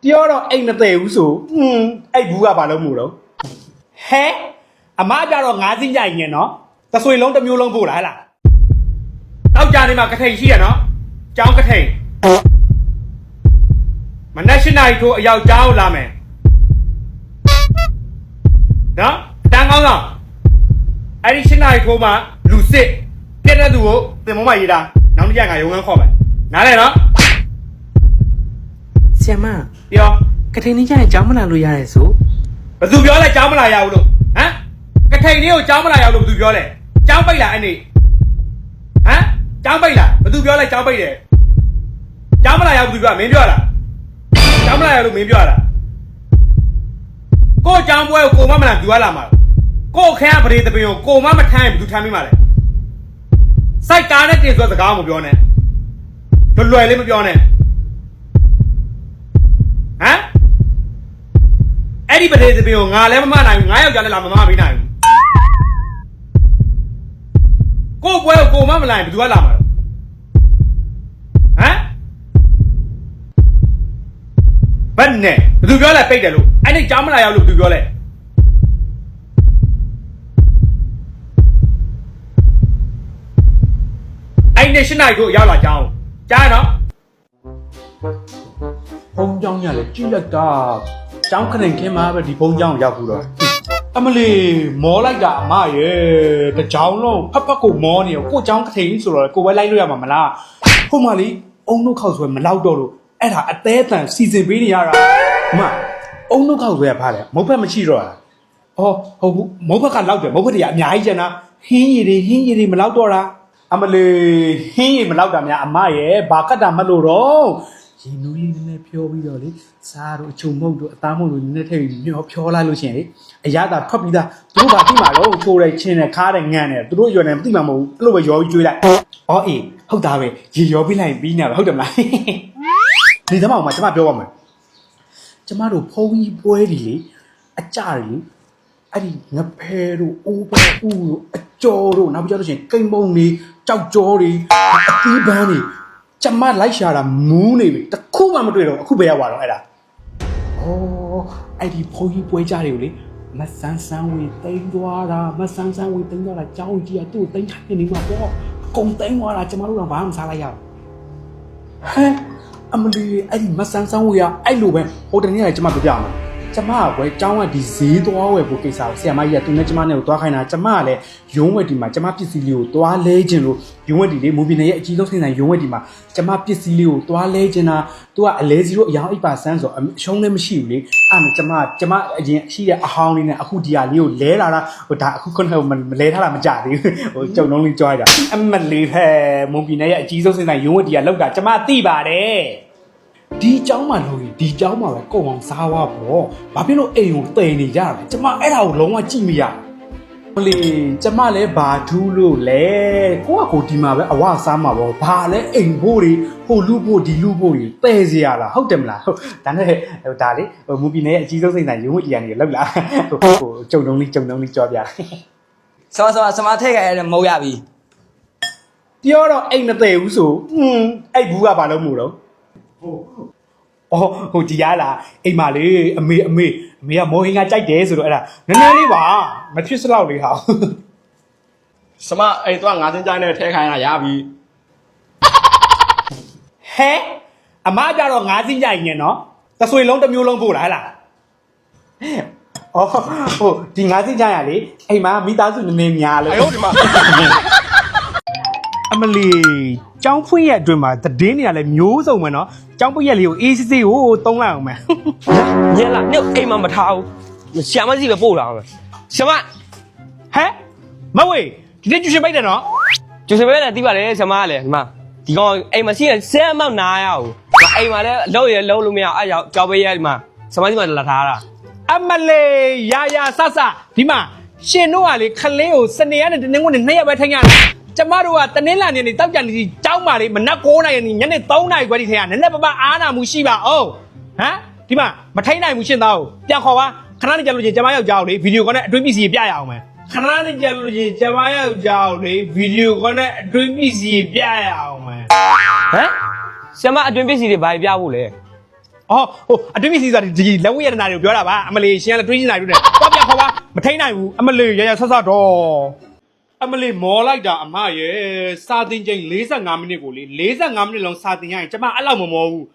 ပြောတော့အိမ်မသေးဘူးဆိုအဲ့ဘူးကဘာလို့မို့တော့ဟဲအမကြတော့ငါးစင်းကြိုင်နေနော်သဆွေလုံးတစ်မျိုးလုံးပို့လာဟဲ့လားတောက်ကြနေမှာကထိန်ရှိရနော်ကျောင်းကထိန်မနက်၈နာရီထိုးအရောက်ကျောင်းလာမယ်နော်တန်းကောင်းဆောင်အဲ့ဒီ၈နာရီထိုးမှလူစစ်ပြက်တဲ့သူကိုတင်မမရေးတာနောက်တစ်ရက်ငါရုံးခန်းခေါ်မယ်နားလဲနော်ဆီယမပြောကထိန်နေကြရင်ကြောင်းမလာလို့ရတယ်ဆိုဘယ်သူပြောလဲကြောင်းမလာရဘူးလို့ဟမ်ကထိန်လေးကိုကြောင်းမလာရလို့ဘယ်သူပြောလဲကြောင်းပိတ်လားအဲ့နေဟမ်ကြောင်းပိတ်လားဘယ်သူပြောလဲကြောင်းပိတ်တယ်ကြောင်းမလာရဘူးဘယ်သူပြောမင်းပြောလားကြောင်းမလာရလို့မင်းပြောလားကိုကြောင်းပွဲကိုကိုမမလာသူကလာမှာကိုခန်းကပရိသပင်ကိုကိုမမထမ်းရင်ဘယ်သူထမ်းမိမှာလဲစိုက်ကားနဲ့တင်ဆိုစကားမပြောနဲ့လွယ်လေးမပြောနဲ့ဟမ်အဲ့ဒီပရိသပင်ကိုငါလည်းမမနိုင်ဘူးငါယောက်ျားလည်းလာမမပေးနိုင်ဘူးကိုပွဲကိုကိုမမလာရင်ဘယ်သူကလာမှာလဲဟမ်ဘယ်နဲ့ဘယ်သူပြောလဲပိတ်တယ်လို့အဲ့ဒီကြားမလာရောက်လို့ဘယ်သူပြောလဲအဲ့ဒီရှင်းနိုင်ကိုရောက်လာကြအောင်ကြားနော်ဘုံကြောင်းရလေကြည့်လိုက်တာကျောင်းခဏခင်းမှာပဲဒီဘုံကြောင်းရောက်ဘူးတော့အမလီမောလိုက်တာအမရဲ့တကြောင်လုံးဖက်ကိုမောနေရောကိုကျောင်းခထိန်ဆိုတော့ကိုပဲလိုက်လို့ရမှာမလားဟိုမလီအုံနှုတ်ခောက်ဆွဲမလောက်တော့လို့အဲ့ဒါအသေးအတန်စီစဉ်ပေးနေရတာအမအုံနှုတ်ခောက်ဆွဲရဖားတယ်မဟုတ်ဖက်မရှိတော့လားအော်ဟုတ်ဘူးမဟုတ်ဖက်ကလောက်တယ်မဟုတ်ဖက်တွေကအများကြီးကျန်တာဟင်းရည်တွေမလောက်တော့တာအမလီဟင်းရည်မလောက်တာများအမရဲ့ဘာကတ်တာမလို့တော့ရင်နူးလေးနည်းနည်းဖြောပြီးတော့လေစားတို့အချုံမုတ်တို့အသားမုတ်တို့နည်းနည်းထည့်ပြီးဖြောလိုက်လို့ရှိရင်လေအရသာထွက်ပြီးသားသူတို့ဘာသိမှာတော့ချိုးတယ်ချင်းတယ်ခါတယ်ငန်တယ်သူတို့ရွယ်နေမသိမှာမဟုတ်ဘူးအဲ့လိုပဲရောပြီးကျွေးလိုက်အော်အေးဟုတ်တာပဲရေရောပြီးလိုက်ပြီးနေပါဟုတ်တယ်မလားဒီသမောင်မှာကျွန်မပြောပါမယ်ကျမတို့ဖုံးကြီးပွဲတွေလေအကြတွေအဲ့ဒီငဖဲတို့အိုးပဲဥတို့အကျော်တို့နောက်ပြီးတော့ရှင်ကိမ့်မုံတွေကြောက်ကြောတွေအသီးပန်းတွေကျမလိုက်ရှာတာမူးနေပြီတခုမှမတွေ့တော့အခုပဲရောက်သွားတော့အဲ့ဒါဩအဲ့ဒီဖုန်းကြီးပွဲကြတွေကိုလေမဆန်းဆန်းဝေတိန်သွားတာမဆန်းဆန်းဝေတိန်သွားတာကြောင်းကြီးကသူ့ကိုတိန်ထိုင်နေမှာပေါ့အကုန်တိန်သွားတာကျမတို့တော့ဘာမှမစားလိုက်ရဘူးဟဲ့အမလီအဲ့ဒီမဆန်းဆန်းဝေကအဲ့လိုပဲဟိုတနေ့ကကျမပြောပြအောင်ကျမကကွယ်ကျောင်းကဒီဈေးသွားဝယ်ဖို့ကိစ္စကိုဆရာမကြီးကသူနဲ့ကျမနဲ့ကိုသွားခိုင်းတာကျမကလည်းရုံးဝက်ဒီမှာကျမပစ္စည်းလေးကိုသွားလဲခြင်းလို့ရုံးဝက်ဒီလေးမူဗီနယ်ရဲ့အကြီးဆုံးဆိုင်ရုံးဝက်ဒီမှာကျမပစ္စည်းလေးကိုသွားလဲခြင်းတာသူကအလဲ0အယောင်8%ဆိုအရှုံးလည်းမရှိဘူးလေအဲ့ဒါကျမအရင်ရှိတဲ့အဟောင်းလေးနဲ့အခုဒီဟာလေးကိုလဲလာတာဟိုဒါအခုခုနကမလဲထားတာမကြသေးဘူးဟိုကြုံလုံးလေးကြွားကြအမလေးဖဲမူဗီနယ်ရဲ့အကြီးဆုံးဆိုင်ရုံးဝက်ဒီကလောက်တာကျမသိပါတယ်ဒီเจ้าမှာလို့ဒီเจ้าမှာပဲကုံအောင်စားဝါပေါ့ဘာဖြစ်လို့အိမ်ကိုတည်နေကြတာလဲကျမအဲ့ဒါကိုလုံးဝကြည့်မရမလီကျမလည်းဘာထူးလို့လဲကိုဒီမှာပဲအဝစားမှာပေါ့ဘာလဲအိမ်ဖို့တွေဟိုလူဖို့ဒီလူဖို့တွေတည်စရာလားဟုတ်တယ်မလားဟုတ်ဒါနဲ့ဟိုဒါလေဟိုမူပီနယ်ရဲ့အကြီးဆုံးစိတ်ဆိုင်ရုံးဝတ်ကြီးကနေလောက်လာဟိုကြုံတုံးလေးကြောပြစမထည့်ခဲ့ရတဲ့မဟုတ်ရပြီပြောတော့အိမ်မတည်ဘူးဆိုအဲ့ဘူးကဘာလို့မို့တော့ဟိုဒီရလားအိမ်မလေးအမေကမောဟင်းကကြိုက်တယ်ဆိုတော့အဲ့ဒါနည်းနည်းလေးပါမဖြစ်စလောက်လေးဟာစမအဲ့တော့ငါးစင်းကြိုင်းနဲ့ထဲခိုင်းတာရပြီဟဲအမကြတော့ငါးစင်းကြိုင်နေနော်သဆွေလုံးတစ်မျိုးလုံးပို့လာဟဲ့လားဟိုဒီငါးစင်းကြိုင်ရလေအိမ်မှာမိသားစုနည်းနည်းများလို့အဲ့ဟုတ်ဒီမှာအမလီကျောင်းဖွင့်ရအတွင်းမှာတည်င်းနေရလဲမျိုးစုံပဲเนาะကျောင်းပွင့်ရက်လေးကိုအေးစစ်စစ်ကိုတုံးလိုက်အောင်မယ်ညက်လာနေ့အိမ်မှာမထားဘူးဆရာမကြီးပဲပို့လာအောင်ဆရာမဟဲ့မဝေးဒီနေ့ကျူရှင်ပိတ်တယ်နော်ကျူရှင်ပိတ်တယ်သိပါလေဆရာမကလည်းဒီမှာဒီကောင်အိမ်မှာရှိရဆဲမောက်နာရအောင်အိမ်မှာလည်းလှုပ်လို့မရအဲ့ကြောက်ပေးရဒီမှာဆရာမကြီးကလာထားတာအမလေးရာဆဆဒီမှာရှင်တို့ကလေခလေးကိုစနေရနဲ့တနင်္ဂနွေနေ့2ရက်ပဲထိုင်ရတယ်ကျမတို့ကတနင်္လာနေ့တောက်ကြနေကြောင်းပါလေမနက်9:00နာရီညနေ3:00နာရီခွဲထိထိုင်ရနည်းနည်းပအားနာမှုရှိပါအောင်ဟမ်ဒီမှာမထိုင်နိုင်ဘူးရှင်သားကိုပြန်ခေါ်ပါခဏနေကြလို့ချင်းကျမယောက်ျားကိုလေဗီဒီယိုကောနဲ့အတွင်းပစ္စည်းပြရအောင်မယ်ခဏနေကြလို့ချင်းကျမယောက်ျားကိုလေဗီဒီယိုကောနဲ့အတွင်းပစ္စည်းပြရအောင်မယ်ဟမ်ဆရာမအတွင်းပစ္စည်းတွေဘာပြဖို့လဲ အော်ဟိုအတွင်းပစ္စည်းဆိုတာဒီလက်ဝဲရတနာတွေကိုပြောတာပါအမလေးရှင်ကလည်းတွေးကြည့်နိုင်လို့နဲ့တော့ပြန်ခေါ်ပါမထိန်နိုင်ဘူးအမလေးရရဆက်ဆက်တော့အမလေးမော်လိုက်တာအမရဲ့စာတင်ချိန်45မိနစ်ကိုလေ45မိနစ်လုံးစာတင်ရရင်ကျမအဲ့လောက်မမောဘူး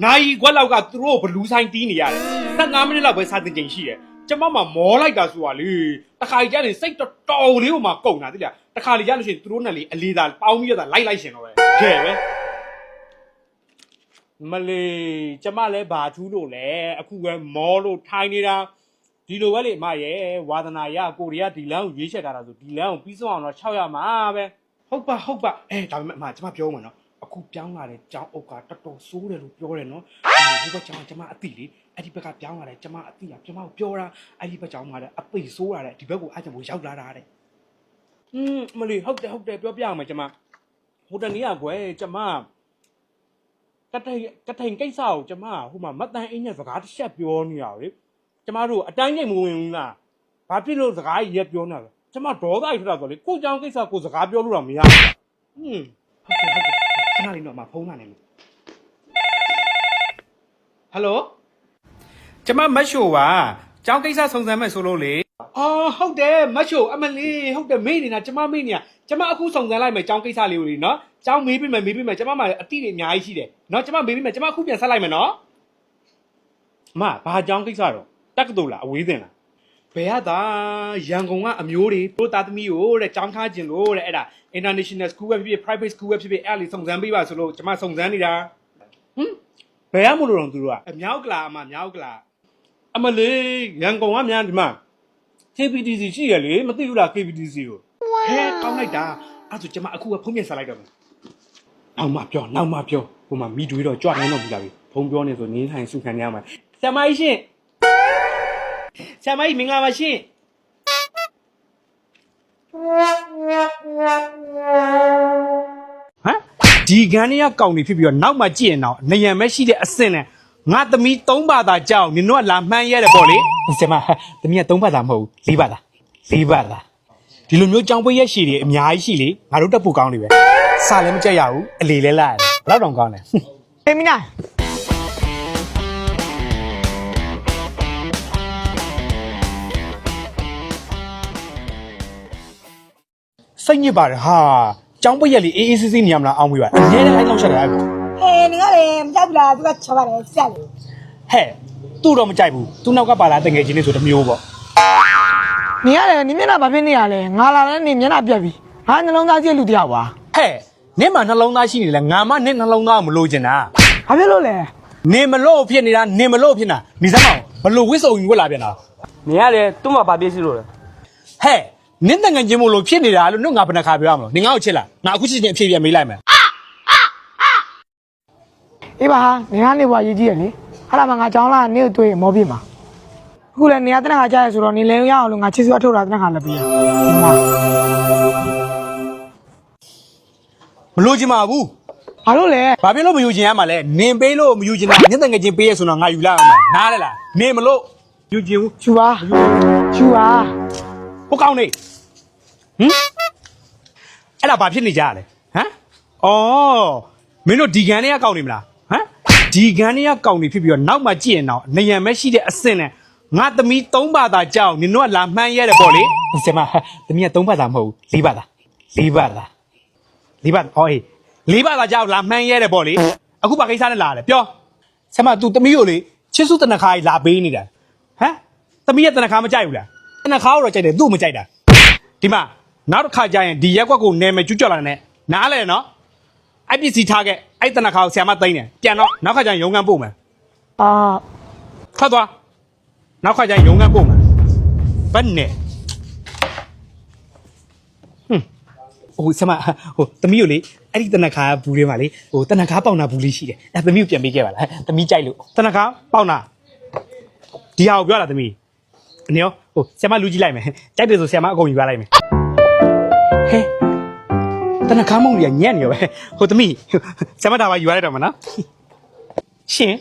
နိုင်ခွက်လောက်ကသူတို့ဘလူးဆိုင်တီးနေရတယ်15မိနစ်လောက်ပဲစာတင်ချိန်ရှိတယ်ကျမမှမောလိုက်တာဆိုတာလေတခါကြီးကျရင်စိတ်တော်လေးကိုမှကုန်တာတိကျတခါလေရလို့ရှိရင်သူတို့နဲ့လေအလေးသာပေါင်းပြီးတော့လိုက်ရှင်တော့ပဲခဲပဲမလေးကျမလည်းဘာထူးလို့လဲအခုပဲမောလို့ထိုင်နေတာဒီလိုပဲလေအမရဲ့ဝါသနာရကိုရီးယားဒီလမ်းကိုရွေးချက်ထားတာဆိုဒီလမ်းကိုပြီးဆုံးအောင်တော့6ရမှာပဲဟုတ်ပါဒါပေမဲ့အမကျမပြောမှာနော်အခုပြောင်းလာတဲ့ကျောင်းအုပ်ကတော်တော်ဆိုးတယ်လို့ပြောတယ်နော်ဒီဘက်ကျောင်းကျမအတိလေအဲ့ဒီဘက်ကပြောင်းလာတယ်ကျမအတိကကျမကိုပြောတာအဲ့ဒီဘက်ကျောင်းမှာတဲ့အသိဆိုးလာတယ်ဒီဘက်ကိုအားကြောင့်ရောက်လာတာတဲ့မလေးဟုတ်တယ်ပြောပြအောင်မယ်ကျမဟိုတနေ့ကကွယ်ကျမကထိုင်ကိစ္စကိုကျမဟိုမှာမတန်အင်းနဲ့စကားတစ်ချက်ပြောနေရလေကျမတို့အတိုင်းကြီးမဝင်ဘူးလားဘာဖြစ်လို့စကားကြီးရက်ပြောနေလဲကျမဒေါသကြီးထွက်တာဆိုလေကိုကြောင်ကိစ္စကိုစကားပြောလို့တော့မရဘူးခဏလေးတော့မဖုန်းလာနေလို့ဟယ်လိုကျမမတ်ရှိုပါကျောင်းကိစ္စစုံစမ်းမဲ့ဆိုလို့လေအော်ဟုတ်တယ်မတ်ရှိုအမလေးဟုတ်တယ်မေးနေတာကျမမေးနေတာကျမအခုစုံစမ်းလိုက်မယ်ကျောင်းကိစ္စလေးကိုလေနော်ကျောင်းမေးပြီးမယ်ကျမမှအတိတွေအများကြီးရှိတယ်နော်ကျမမေးပြီးမယ်ကျမအခုပြန်ဆက်လိုက်မယ်နော်အမဘာကျောင်းကိစ္စတော့တက္ကသိုလ်လားအဝေးသင်လားဘယ်ရတာရန်ကုန်ကအမျိုးတွေတို့သားသမီးကိုတဲ့ကျောင်းထားခြင်းလို့တဲ့အဲ့ဒါ international school ပဲဖြစ်ဖြစ် private school ပဲဖြစ်ဖြစ်အဲ့လေစုံစမ်းပေးပါဆိုလို့ကျမစုံစမ်းနေတာဘယ်ရမလို့တော့သူတို့ကအမြောက်ကလာအမမြောက်ကလာအမလေးရန်ကုန်ကများဒီမှာ KPTC ရှိရလေမသိဘူးလား KPTC ကိုဟဲကောင်းလိုက်တာအဲ့ဆိုကျမအခုကဖုန်းပြန်ဆက်လိုက်တော့မယ်နောက်မှပြောဟိုမှာမိတွေးတော့ကြွနေတော့ပြီလားဖုန်းပြောနေဆိုနင်းထိုင်စုခံရမှာဆရာမကြီးရှင်ဆရာမကြီးမင်္ဂလာပါရှင်ဟမ်ဒီကန်ကြီးကကောင်းနေဖြစ်ပြီးတော့နောက်မှကြည့်ရင်တော့နေရံမဲ့ရှိတဲ့အဆင့်နဲ့ငါသမီး3ဘာသာကြောက်နင်တို့ကလာမှန်းရတယ်ပေါ့လေဆရာမသမီးက3ဘာသာမဟုတ်ဘူး4ဘာသာဒီလိုမျိုးကြောင်ပွေးရက်ရှည်တွေအများကြီးရှိလေငါတို့တက်ဖို့ကောင်းနေပဲစာလည်းမကြက်ရဘူးအလေလဲလာတယ်ဘယ်တော့တောင်ကောင်းလဲအေးမနာစိတ်ညစ်ပါတယ်ဟာကြောင်ပွေးရက်လေးအေးအေးဆေးဆေးနေရမလားအောင်းမွေးပါအများနဲ့အဲ့လောက်ချက်တာပဲဟဲ့နင်ကလည်းမကြောက်ဘူးလားသူကချပါတယ်ဆက်လေဟဲ့သူ့တော့မကြိုက်ဘူးသူ့နောက်ကပါလာတငယ်ချင်းလေးဆိုတမျိုးပေါ့နင်ကလည်းနင်မျက်နှာဘာဖြစ်နေရလဲငါလာလည်းနင်မျက်နှာပြက်ပြီငါနှလုံးသားကြီးလူတယောက်ပါဟဲ့နင့်မှာနှလုံးသားရှိနေလဲငါမှနင့်နှလုံးသားကိုမလို့ချင်တာဘာဖြစ်လို့လဲနင်မလို့ဖြစ်နေတာနင်မလို့ဖြစ်နေတာနေစမ်းမအောင်ဘလို့ဝစ်စုံယူဝက်လာပြန်တာနေရလေသူ့မှာဘာပြည့်စီလို့လဲဟဲ့နင့်တငယ်ချင်းမို့လို့ဖြစ်နေတာလို့နှုတ်ငါဘယ်နှခါပြောရမလို့နင်ငါ့ကိုချစ်လားငါအခုချစ်ချင်းအဖြေပြန်မေးလိုက်မယ်အေးပါဟာနင်ကနေဘွားရေးကြည့်ရလေဟာလာမငါကြောင်းလာနင့်ကိုတွေ့မောပြမှာအခုလည်းနေရာတနခါကြားရဆိုတော့နင်လည်းရအောင်လို့ငါချစ်စွာထုတ်တာတနခါလည်းပြီးရမလို့ချင်ပါဘူးဘာလို့လဲဘာဖြစ်လို့မယူချင်ရမှာလဲနင်ပေးလို့မယူချင်တာညက်တငယ်ချင်းပေးရဆိုတော့ငါယူလိုက်အောင်မယ်နားလဲလားနင်မလို့ယူချင်ဘူးယူပါဟိုကောင်းနေအဲ့ဒါဘာဖြစ်နေကြရလဲဟမ်အော်မင်းတို့ဒီကန်တွေကကောင်းနေမလားဟမ်ဒီကန်တွေကကောင်းနေဖြစ်ပြီးတော့နောက်မှကြည့်ရင်တော့နေရံမဲ့ရှိတဲ့အဆင့်နဲ့ငါသမီး3ဘာသာကြောက်နင်တို့ကလာမှန်းရတယ်ပေါ့လေဆရာမသမီးက3ဘာသာမဟုတ်ဘူး4ဘာသာဟေး4ဘာသာကြောက်လာမှန်းရတယ်ပေါ့လေအခုဘာကိစ္စနဲ့လာလဲပြောဆရာမ तू သမီးကိုလေချစ်စုတနခါကြီးလာပေးနေတာဟမ်သမီးရဲ့တနခါမကြိုက်ဘူးလားတနခါကိုတော့ကြိုက်တယ်သူ့မကြိုက်တာဒီမှာနောက်တစ်ခါကျရင်ဒီရက်ကွက်ကိုနယ်မယ်ကျွတ်ကြော်လာနေနားလဲနော်အဲ့ပစ္စည်းထားခဲ့အဲ့တနခါကိုဆရာမသိမ်းတယ်ပြန်တော့နောက်ခါကျရင်ရုံးခန်းပို့မယ်ထွက်သွားနောက်ခါကျရင်ရုံးခန်းပို့မယ်ဘယ်နဲ့ဟိုဆရာမဟိုသမီးကိုလေအဲ့ဒီတနခါဘူးလေးမှာလေဟိုတနခါပေါင်နာဘူးလေးရှိတယ်အဲ့သမီးကိုပြန်ပေးခဲ့ပါလားသမီးကြိုက်လို့တနခါပေါင်နာဒီဟာကိုပြောတာသမီးအနေရောဟိုဆရာမလူကြည့်လိုက်မယ်ကြိုက်တယ်ဆိုဆရာမအကုန်ယူသွားလိုက်မယ်ဟဲ့တနခါမုံကြီးညံ့နေရောပဲဟိုသမီးဆရာမဒါပါယူရလိုက်တော့မနော်ရှင်